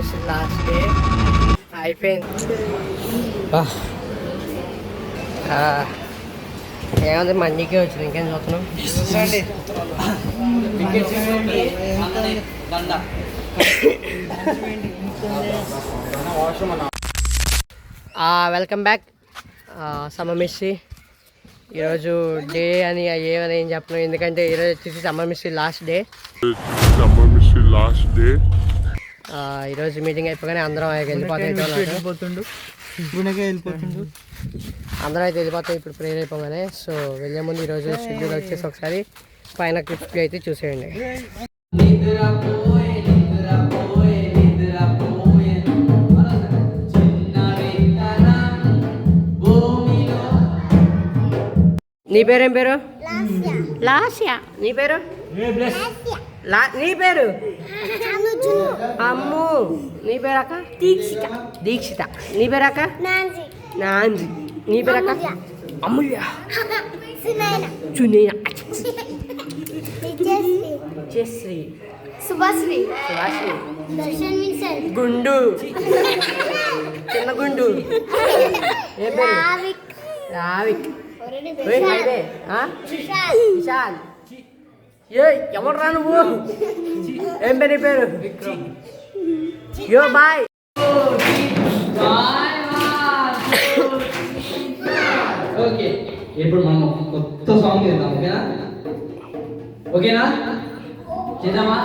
Miss last day అయిపోయింది. ఏమంటే మండికే వచ్చింది, ఇంకేం చూస్తున్నాం. వెల్కమ్ బ్యాక్ సమ్మర్ మిస్సి. ఈరోజు డే అని ఏమని ఏం చెప్పను, ఎందుకంటే ఈరోజు వచ్చేసి సమ్మర్ మిస్సి లాస్ట్ డే. ఈరోజు మీటింగ్ అయిపోగానే అందరం వెళ్ళిపోతుండు, అందరూ అయితే వెళ్ళిపోతాం ఇప్పుడు ప్రేయర్ అయిపోగానే. సో వెళ్ళే ముందు ఈరోజు షెడ్యూల్ వచ్చేసి ఒకసారి పైన క్లిప్స్ అయితే చూసేయండి. నీ పేరేం పేరు? లాస్యా. నీ పేరు? నీ పేరు అమ్ము. నీ పేరు అక్క? దీక్షిత. నీ పేరు అక్క? నాంజీ. నీ పేరు అక్క? అమ్ముల్య. చునైనా. జశ్రీ. సుభాశ్రీ. గుండు. చిన్న గుండు. ఏ పేరు? రావిక్. విశాల్. ఎవరు రా నువ్వు? ఏం పేరు? పేరు యో బాయ్. ఓకే, ఇప్పుడు మనం కొత్త సాంగ్ చేద్దాం. ఓకేనా? చేద్దామా?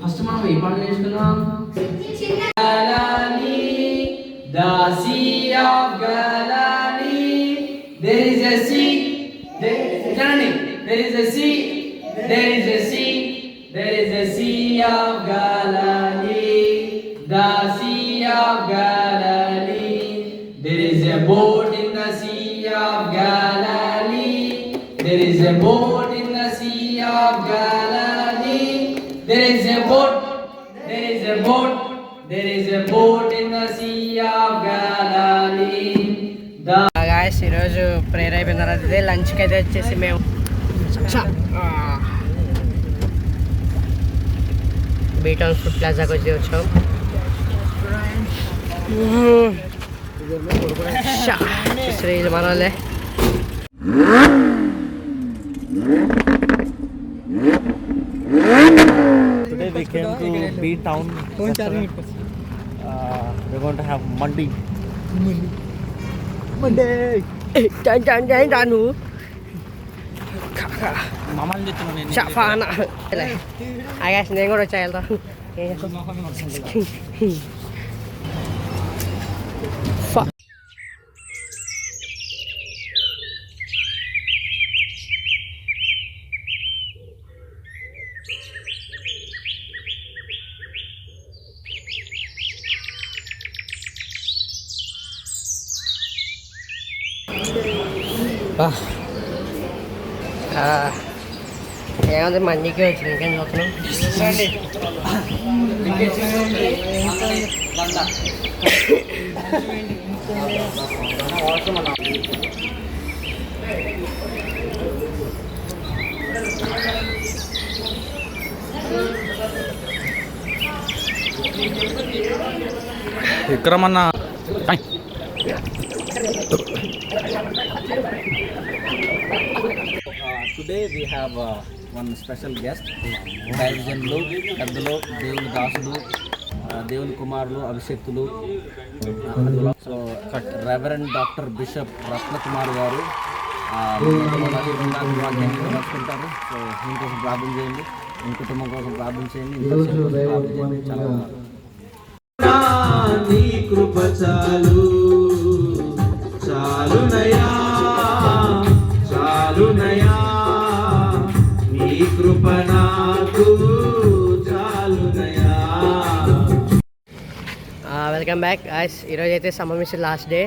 ఫస్ట్ మనం ఏ పాట నేర్చుకున్నాం? దాసి of గలాని. There is a sea. There is a sea. There is a sea. There is a sea of Galilee. The sea of Galilee. There is a boat in the sea of Galilee. There is a boat in the sea of Galilee. There is a boat. There is a boat. There is a boat in the sea of Galilee. Guys ఈరోజు prayer అయిపోయిన తర్వాత ఇదే లంచ్కి అయితే వచ్చేసి మేము B-Town food ప్లాజాకి వచ్చి వచ్చాం. శ్రీలు మనోళ్ళే. Today we came to B-Town. We're going to have Monday. రాను మమ్మల్ని చెప్తున్నాను నేను. షఫానా ఆగాస్ నేను కూడా వచ్చా వెళ్తాను. ఏమంటే మండికే వచ్చింది, ఇంకేం చూస్తున్నాం. విక్రమన్నా today we have one special guest. దైవజనులు, పెద్దలు, దేవుని దాసులు, దేవుని కుమారులు, అభిషేక్తులు. So reverend doctor bishop Ratnakumar గారు నడుచుకుంటారు. సో ఇంకోసం ప్రార్థన చేయండి, మీ కుటుంబం కోసం ప్రార్థన చేయండి, చాలా నీ కృప చాలు చాలునయా చాలునయా, నీ కృప నాకు చాలునయా. Welcome back guys. ఈరోజు అయితే సమ్మర్ మిస్ లాస్ట్ డే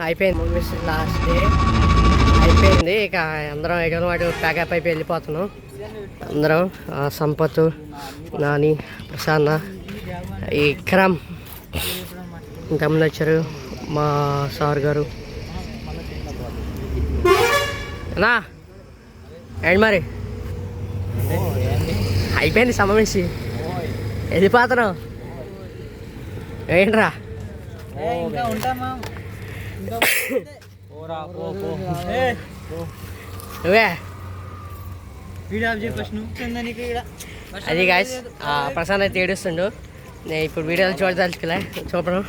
అయిపోయింది. ఇక అందరం ఎటు అటు ప్యాకప్ అయిపోయి వెళ్ళిపోతున్నాం. అందరం సంపత్, నాని, ప్రసాన్న, ఈ విక్రమ్, ఇంతమంది వచ్చారు, మా సార్ గారు. అన్నా ఏంటి మరి అయిపోయింది సమ్మర్ మిస్, వెళ్ళిపోతున్నాం. ఏంట్రా ఇంకా ఉంటామా నువ్వే వీడియో ఫస్ట్ నువ్వు అది గాయస్ ప్రశాంత్ అయితే ఏడుస్తుండు నేను ఇప్పుడు వీడియోలు చూడదలుచుకోలే చూపడం